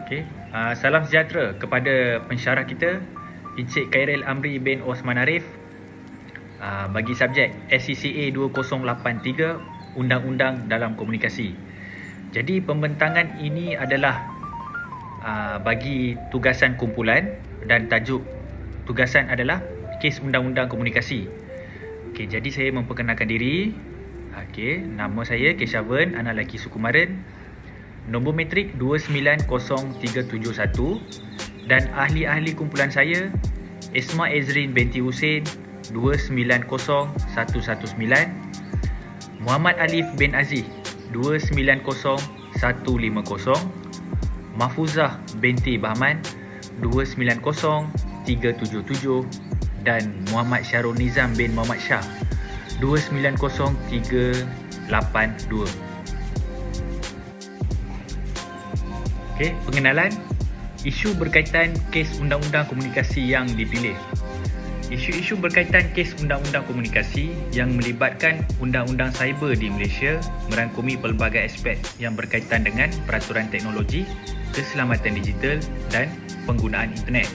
Okay. Salam sejahtera kepada pensyarah kita, Encik Khairil Amri bin Osman Arif, bagi subjek SCCA 2083 Undang-Undang dalam Komunikasi. Jadi pembentangan ini adalah bagi tugasan kumpulan dan tajuk tugasan adalah kes Undang-Undang Komunikasi. Okay, jadi saya memperkenalkan diri. Okay, nama saya Keshavan, anak lelaki Sukumaran. Nombor metrik 290371 dan ahli-ahli kumpulan saya Esma Ezrin binti Hussein 290119, Muhammad Alif bin Aziz 290150, Mahfuzah binti Bahman 290377 dan Muhammad Syarul Nizam bin Muhammad Shah 290382. Okay, pengenalan. Isu berkaitan kes Undang-Undang Komunikasi yang dipilih. Isu-isu berkaitan kes Undang-Undang Komunikasi yang melibatkan Undang-Undang Cyber di Malaysia merangkumi pelbagai aspek yang berkaitan dengan peraturan teknologi, keselamatan digital dan penggunaan internet.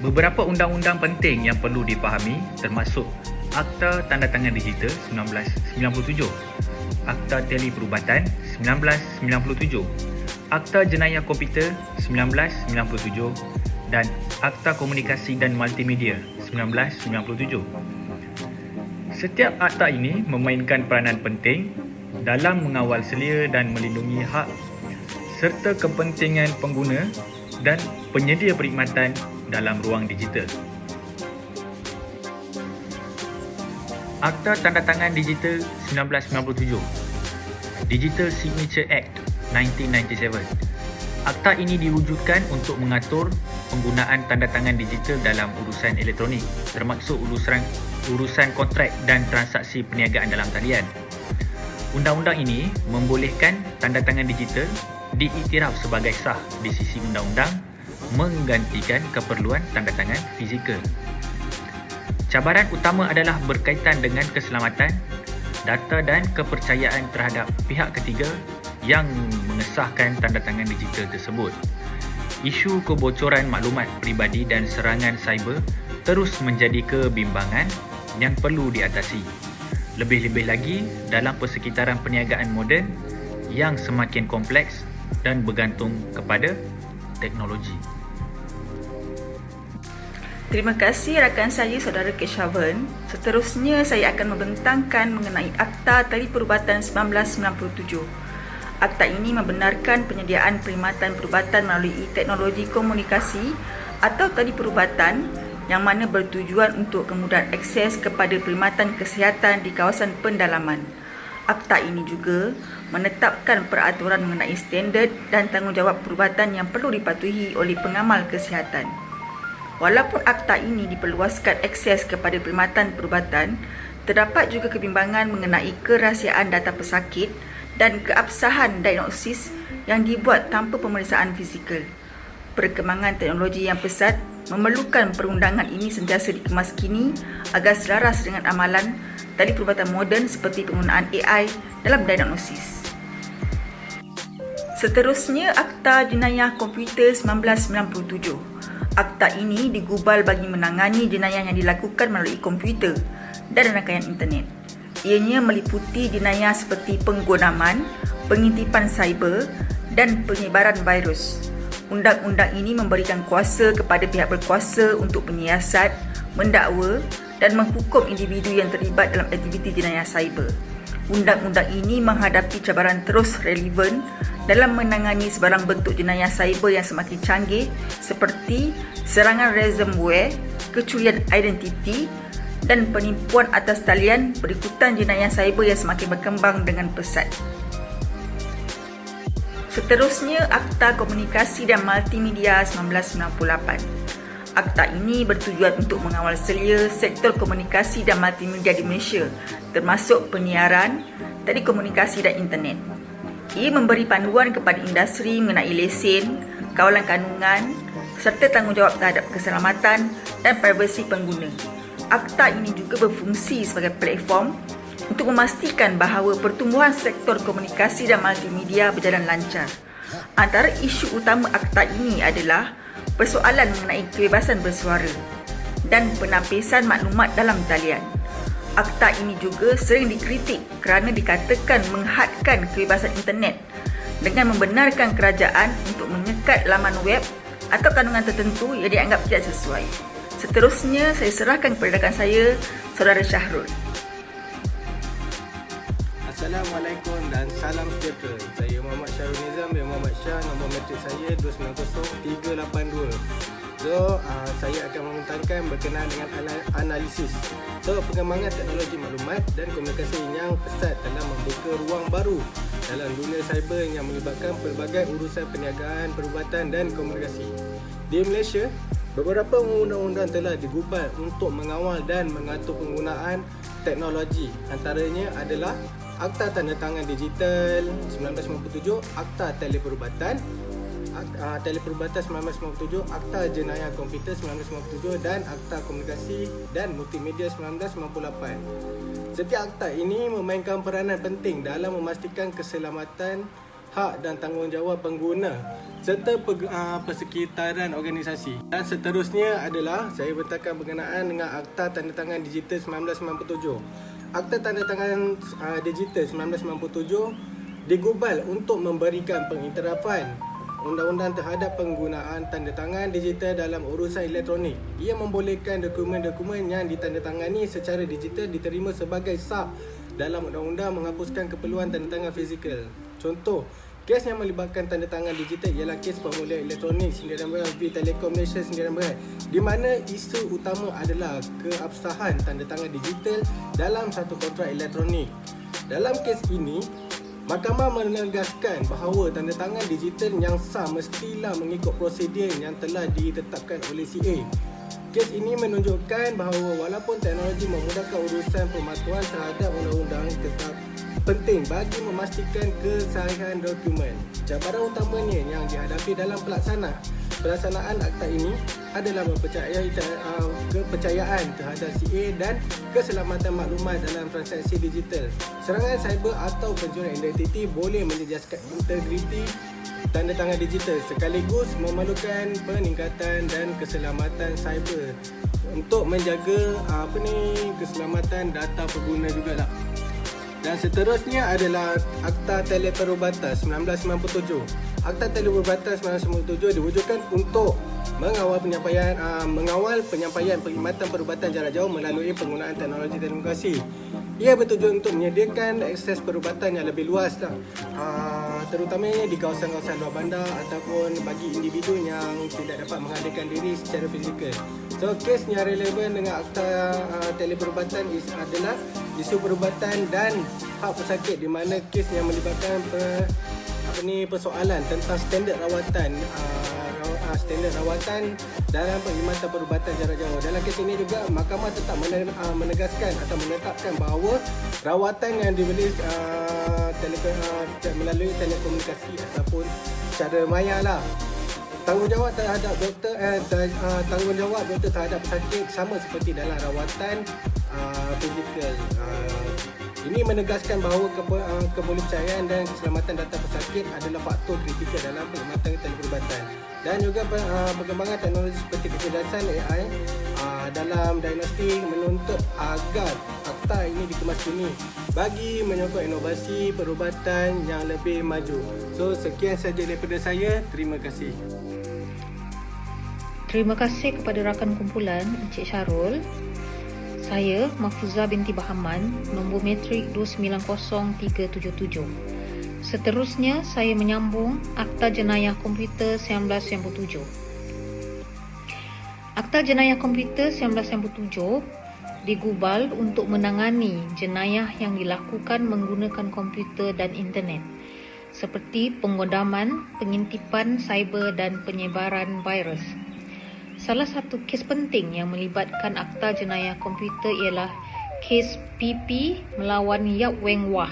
Beberapa undang-undang penting yang perlu dipahami termasuk Akta Tandatangan Digital 1997, Akta Teleperubatan 1997, Akta Jenayah Komputer 1997 dan Akta Komunikasi dan Multimedia 1997. Setiap akta ini memainkan peranan penting dalam mengawal selia dan melindungi hak serta kepentingan pengguna dan penyedia perkhidmatan dalam ruang digital. Akta Tandatangan Digital 1997, Digital Signature Act 1997. Akta ini diwujudkan untuk mengatur penggunaan tanda tangan digital dalam urusan elektronik, termasuk urusan kontrak dan transaksi perniagaan dalam talian. Undang-undang ini membolehkan tanda tangan digital diiktiraf sebagai sah di sisi undang-undang, menggantikan keperluan tanda tangan fizikal. Cabaran utama adalah berkaitan dengan keselamatan data dan kepercayaan terhadap pihak ketiga yang mengesahkan tanda tangan digital tersebut. Isu kebocoran maklumat peribadi dan serangan cyber terus menjadi kebimbangan yang perlu diatasi. Lebih-lebih lagi dalam persekitaran perniagaan moden yang semakin kompleks dan bergantung kepada teknologi. Terima kasih rakan saya saudara Keshavan. Seterusnya saya akan membentangkan mengenai Akta Teleperubatan 1997. Akta ini membenarkan penyediaan perkhidmatan perubatan melalui teknologi komunikasi atau teleperubatan yang mana bertujuan untuk kemudahan akses kepada perkhidmatan kesihatan di kawasan pendalaman. Akta ini juga menetapkan peraturan mengenai standard dan tanggungjawab perubatan yang perlu dipatuhi oleh pengamal kesihatan. Walaupun akta ini diperluaskan akses kepada perkhidmatan perubatan, terdapat juga kebimbangan mengenai kerahsiaan data pesakit dan keabsahan diagnosis yang dibuat tanpa pemeriksaan fizikal. Perkembangan teknologi yang pesat memerlukan perundangan ini sentiasa dikemas kini agar selaras dengan amalan teleperubatan moden seperti penggunaan AI dalam diagnosis. Seterusnya, Akta Jenayah Komputer 1997. Akta ini digubal bagi menangani jenayah yang dilakukan melalui komputer dan rangkaian internet. Ianya meliputi jenayah seperti penggodaman, pengintipan cyber dan penyebaran virus. Undang-undang ini memberikan kuasa kepada pihak berkuasa untuk menyiasat, mendakwa dan menghukum individu yang terlibat dalam aktiviti jenayah cyber. Undang-undang ini menghadapi cabaran terus relevan dalam menangani sebarang bentuk jenayah cyber yang semakin canggih seperti serangan ransomware, kecurian identiti dan penipuan atas talian berikutan jenayah cyber yang semakin berkembang dengan pesat. Seterusnya, Akta Komunikasi dan Multimedia 1998. Akta ini bertujuan untuk mengawal selia sektor komunikasi dan multimedia di Malaysia, termasuk penyiaran, telekomunikasi dan internet. Ia memberi panduan kepada industri mengenai lesen, kawalan kandungan serta tanggungjawab terhadap keselamatan dan privasi pengguna. Akta ini juga berfungsi sebagai platform untuk memastikan bahawa pertumbuhan sektor komunikasi dan multimedia berjalan lancar. Antara isu utama akta ini adalah persoalan mengenai kebebasan bersuara dan penapisan maklumat dalam talian. Akta ini juga sering dikritik kerana dikatakan menghadkan kebebasan internet dengan membenarkan kerajaan untuk menyekat laman web atau kandungan tertentu yang dianggap tidak sesuai. Seterusnya, saya serahkan kepada rakan saya, Saudara Syahrul. Assalamualaikum dan salam sejahtera. Saya Muhammad Syahrul Nizam bin Muhammad Shah, nombor matrik saya 290382. Saya akan membentangkan berkenaan dengan analisis perkembangan teknologi maklumat dan komunikasi yang pesat dalam membuka ruang baru dalam dunia cyber yang melibatkan pelbagai urusan perniagaan, perubatan dan komunikasi. Di Malaysia, beberapa undang-undang telah digubal untuk mengawal dan mengatur penggunaan teknologi. Antaranya adalah Akta Tandatangan Digital 1997, Akta Teleperubatan 1997, Akta Jenayah Komputer 1997 dan Akta Komunikasi dan Multimedia 1998. Setiap akta ini memainkan peranan penting dalam memastikan keselamatan, hak dan tanggungjawab pengguna serta persekitaran organisasi. Dan seterusnya adalah saya bentangkan berkenaan dengan Akta Tandatangan Digital 1997. Akta Tandatangan Digital 1997 digubal untuk memberikan pengiktirafan undang-undang terhadap penggunaan tanda tangan digital dalam urusan elektronik. Ia membolehkan dokumen-dokumen yang ditandatangani secara digital diterima sebagai sah dalam undang-undang, menghapuskan keperluan tanda tangan fizikal. Contoh, kes yang melibatkan tanda tangan digital ialah kes formulir elektronik Sdn Bhd Telekom Malaysia Sdn Bhd, di mana isu utama adalah keabsahan tanda tangan digital dalam satu kontrak elektronik. Dalam kes ini, Mahkamah menegaskan bahawa tanda tangan digital yang sah mestilah mengikut prosedur yang telah ditetapkan oleh CA. Kes ini menunjukkan bahawa walaupun teknologi memudahkan urusan pematuhan terhadap undang-undang, tetap penting bagi memastikan kesahihan dokumen. Cabaran utamanya yang dihadapi dalam pelaksanaan akta ini adalah kepercayaan terhadap CA dan keselamatan maklumat dalam transaksi digital. Serangan cyber atau pencurian identiti boleh menjejaskan integriti tanda tangan digital sekaligus memerlukan peningkatan dan keselamatan cyber untuk menjaga keselamatan data pengguna jugalah. Dan seterusnya adalah Akta Teleperubatan 1997. Akta Teleperubatan 1997 diwujudkan untuk mengawal penyampaian perkhidmatan perubatan jarak jauh melalui penggunaan teknologi telekomunikasi. Ia bertujuan untuk menyediakan akses perubatan yang lebih luas, terutamanya di kawasan-kawasan luar bandar ataupun bagi individu yang tidak dapat menghadirkan diri secara fizikal. So, kes yang relevan dengan Akta Teleperubatan adalah isu perubatan dan hak pesakit, di mana kes yang melibatkan persoalan tentang standard rawatan dalam perkhidmatan perubatan jarak jauh. Dalam kes ini juga mahkamah tetap menegaskan atau menetapkan bahawa rawatan yang diberi melalui telekomunikasi ataupun secara maya lah, tanggungjawab terhadap doktor terhadap pesakit sama seperti dalam rawatan fizikal. Ini menegaskan bahawa kepercayaan dan keselamatan data pesakit adalah faktor kritikal dalam perkhidmatan teleperubatan. Dan juga perkembangan teknologi seperti kecerdasan AI dalam diagnostik menuntut agar akta ini dikemas kini bagi menyokong inovasi perubatan yang lebih maju. So, sekian saja daripada saya. Terima kasih. Terima kasih kepada rakan kumpulan Encik Syahrul. Saya Mahfuzah binti Bahaman, nombor matrik 290377. Seterusnya saya menyambung Akta Jenayah Komputer 1997. Akta Jenayah Komputer 1997 digubal untuk menangani jenayah yang dilakukan menggunakan komputer dan internet, seperti penggodaman, pengintipan cyber dan penyebaran virus. Salah satu kes penting yang melibatkan Akta Jenayah Komputer ialah kes PP melawan Yap Weng Wah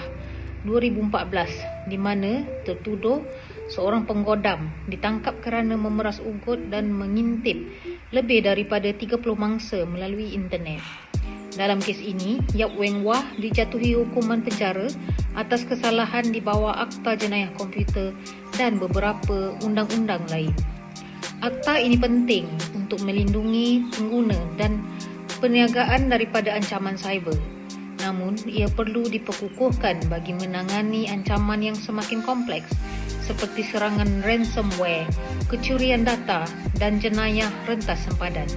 2014, di mana tertuduh seorang penggodam ditangkap kerana memeras ugut dan mengintip lebih daripada 30 mangsa melalui internet. Dalam kes ini, Yap Weng Wah dijatuhi hukuman penjara atas kesalahan di bawah Akta Jenayah Komputer dan beberapa undang-undang lain. Akta ini penting untuk melindungi pengguna dan perniagaan daripada ancaman cyber. Namun, ia perlu diperkukuhkan bagi menangani ancaman yang semakin kompleks seperti serangan ransomware, kecurian data dan jenayah rentas sempadan.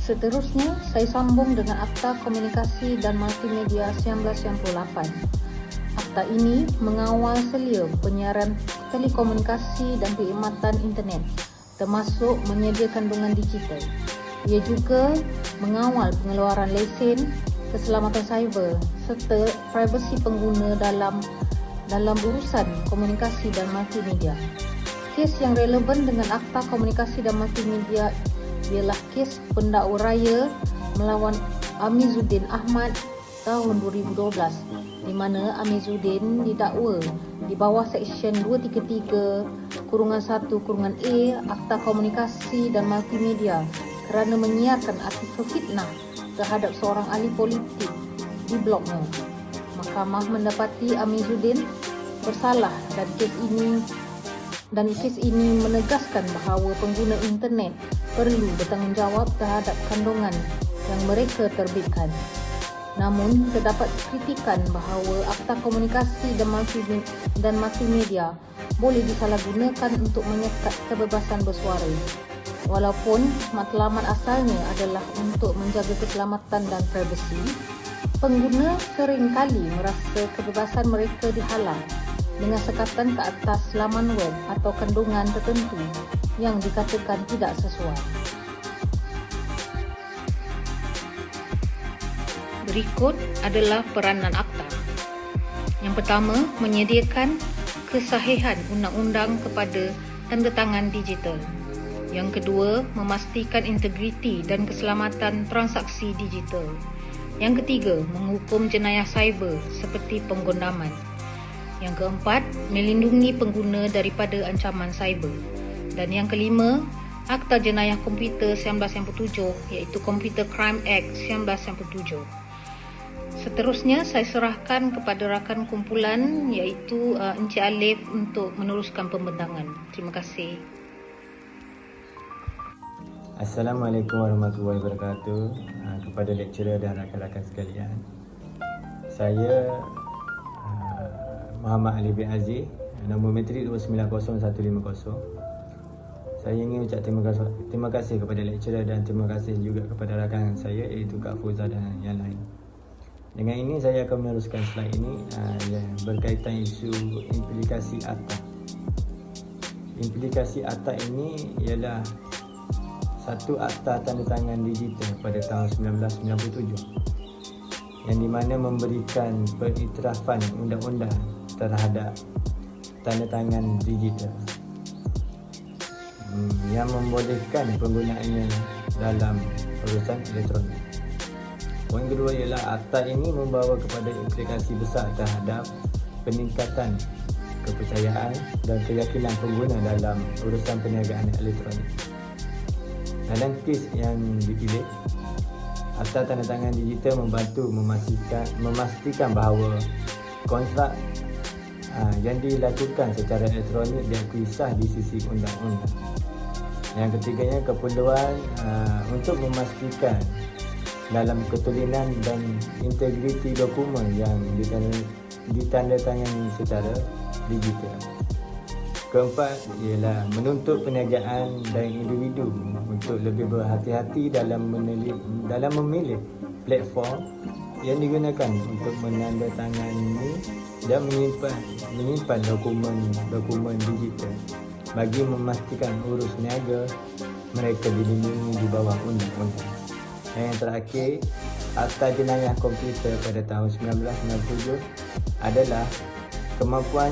Seterusnya, saya sambung dengan Akta Komunikasi dan Multimedia 1998. Akta ini mengawal selia penyiaran telekomunikasi dan perkhidmatan internet, termasuk menyedia kandungan digital. Ia juga mengawal pengeluaran lesen, keselamatan cyber serta privasi pengguna dalam urusan komunikasi dan multimedia. Kes yang relevan dengan Akta Komunikasi dan Multimedia ialah kes pendakwa raya melawan Amizuddin Ahmad tahun 2012, di mana Amizuddin didakwa di bawah Seksyen 233-1-A Akta Komunikasi dan Multimedia kerana menyiarkan artikel fitnah terhadap seorang ahli politik di blognya. Mahkamah mendapati Amizuddin bersalah dan kes ini menegaskan bahawa pengguna internet perlu bertanggungjawab terhadap kandungan yang mereka terbitkan. Namun, terdapat kritikan bahawa Akta Komunikasi dan Multimedia boleh disalahgunakan untuk menyekat kebebasan bersuara. Walaupun matlamat asalnya adalah untuk menjaga keselamatan dan privasi, pengguna seringkali merasa kebebasan mereka dihalang dengan sekatan ke atas laman web atau kandungan tertentu yang dikatakan tidak sesuai. Berikut adalah peranan akta. Yang pertama, menyediakan kesahihan undang-undang kepada tandatangan digital. Yang kedua, memastikan integriti dan keselamatan transaksi digital. Yang ketiga, menghukum jenayah cyber seperti penggondaman. Yang keempat, melindungi pengguna daripada ancaman cyber. Dan yang kelima, Akta Jenayah Komputer 1997 iaitu Computer Crime Act 1997. Seterusnya saya serahkan kepada rakan kumpulan iaitu Encik Alif untuk meneruskan pembentangan. Terima kasih. Assalamualaikum warahmatullahi wabarakatuh. Kepada lecturer dan rakan-rakan sekalian, saya Muhammad Ali bin Aziz, nombor matrik 290150. Saya ingin ucap terima kasih kepada lecturer dan terima kasih juga kepada rakan saya iaitu Kak Fauza dan yang lain. Dengan ini saya akan meneruskan slide ini yang berkaitan isu implikasi akta. Implikasi akta ini ialah satu akta tandatangan digital pada tahun 1997 yang di mana memberikan pengiktirafan undang-undang terhadap tandatangan digital yang membolehkan penggunaannya dalam urusan elektronik. Poin kedua ialah akta ini membawa kepada implikasi besar terhadap peningkatan kepercayaan dan keyakinan pengguna dalam urusan perniagaan elektronik. Dalam kes yang dipilih, Akta Tandatangan Digital membantu memastikan bahawa kontrak yang dilakukan secara elektronik diakui sah di sisi undang-undang. Yang ketiganya, keperluan untuk memastikan dalam ketulinan dan integriti dokumen yang ditandatangani secara digital. Keempat ialah menuntut perniagaan dan individu untuk lebih berhati-hati dalam memilih platform yang digunakan untuk menandatangani dan menyimpan dokumen digital bagi memastikan urus niaga mereka dilindungi di bawah undang-undang. Dan yang terakhir, Akta Jenayah Komputer pada tahun 1997 adalah kemampuan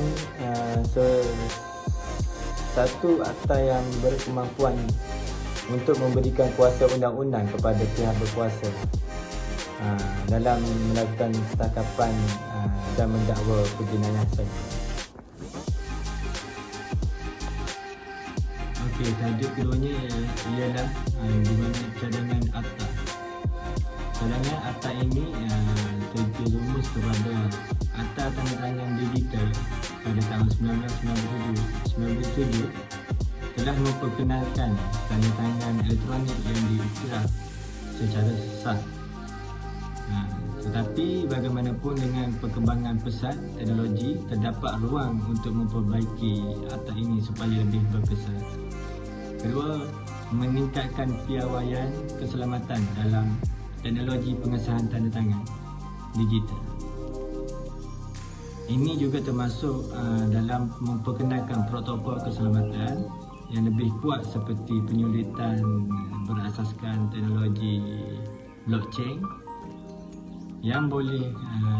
satu akta yang berkemampuan untuk memberikan kuasa undang-undang kepada pihak berkuasa dalam melakukan tangkapan dan mendakwa perjenayah cyber. Okey, tajuk keduanya ialah di mana cadangan akta. Cadangan akta ini terjerumus kepada Akta Tanda Tangan Digital pada tahun 1997 telah memperkenalkan tanda tangan elektronik yang diiktiraf secara sah. Tetapi bagaimanapun dengan perkembangan pesat teknologi, terdapat ruang untuk memperbaiki akta ini supaya lebih berkesan. Kedua, meningkatkan piawaian keselamatan dalam teknologi pengesahan tanda tangan digital. Ini juga termasuk dalam memperkenalkan protokol keselamatan yang lebih kuat seperti penyulitan berasaskan teknologi blockchain yang boleh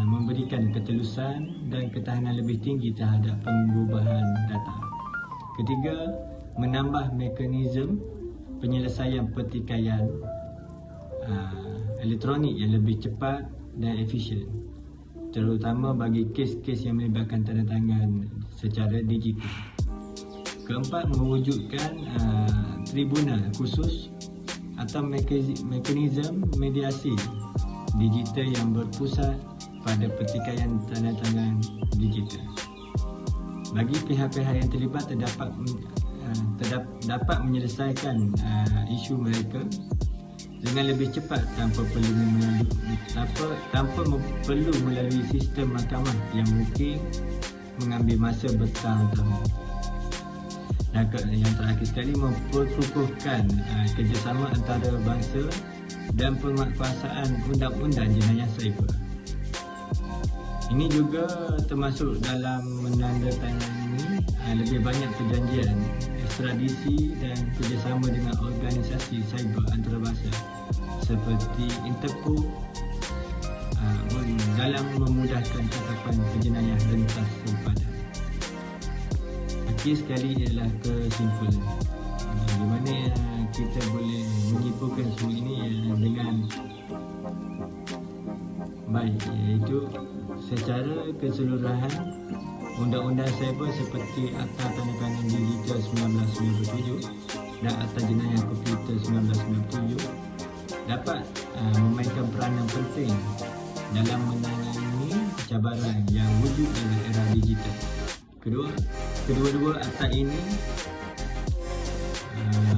memberikan ketelusan dan ketahanan lebih tinggi terhadap pengubahan data. Ketiga, menambah mekanisme penyelesaian pertikaian elektronik yang lebih cepat dan efisien, terutama bagi kes-kes yang melibatkan tanda tangan secara digital. Keempat, mewujudkan tribunal khusus atau mekanisme mediasi digital yang berpusat pada pertikaian tanda tangan digital. Bagi pihak-pihak yang terlibat dapat menyelesaikan isu mereka dengan lebih cepat tanpa perlu melalui sistem mahkamah yang mungkin mengambil masa bertahun-tahun. Dan yang terakhir sekali, memperkukuhkan kerjasama antara bangsa dan penguatkuasaan undang-undang jenayah cyber. Ini juga termasuk dalam menandatangani lebih banyak perjanjian ekstradisi dan kerjasama dengan organisasi cyber antarabangsa seperti Interpol dalam memudahkan tangkapan penjenayah rentas sempadan. Akhir sekali ialah kesimpulan. Di mana kita boleh menyimpulkan semua ini dengan baik, iaitu secara keseluruhan undang-undang cyber seperti Akta Tanda Tangan Digital 1997 dan Akta Jenayah Komputer 1997 dapat memainkan peranan penting dalam menangani cabaran yang wujud dalam era digital. Kedua-dua akta ini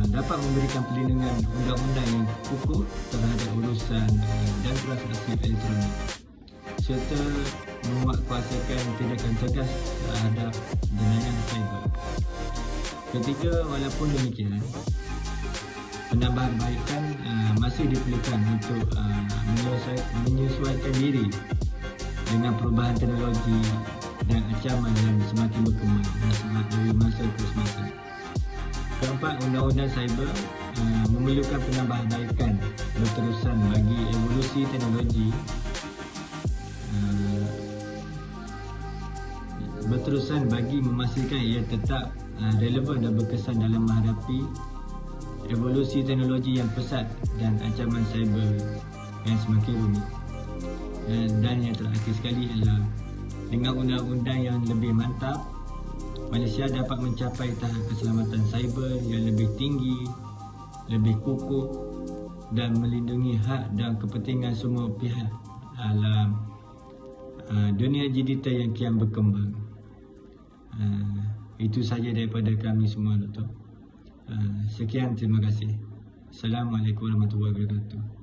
dapat memberikan perlindungan undang-undang yang kukuh terhadap urusan dan transaksi elektronik serta menguatkuasakan tindakan tegas terhadap jenayah cyber. Ketiga, walaupun demikian, penambahbaikan masih diperlukan untuk menyesuaikan diri dengan perubahan teknologi dan ancaman yang semakin berkembang dari masa ke semasa. Keempat, undang-undang cyber memerlukan penambahbaikan berterusan bagi evolusi teknologi bagi memastikan ia tetap relevan dan berkesan dalam menghadapi evolusi teknologi yang pesat dan ancaman cyber yang semakin rumit. Dan yang terakhir sekali ialah dengan undang-undang yang lebih mantap, Malaysia dapat mencapai tahap keselamatan cyber yang lebih tinggi, lebih kukuh dan melindungi hak dan kepentingan semua pihak dalam dunia digital yang kian berkembang. Itu sahaja daripada kami semua, Doktor. Sekian, terima kasih. Assalamualaikum warahmatullahi wabarakatuh.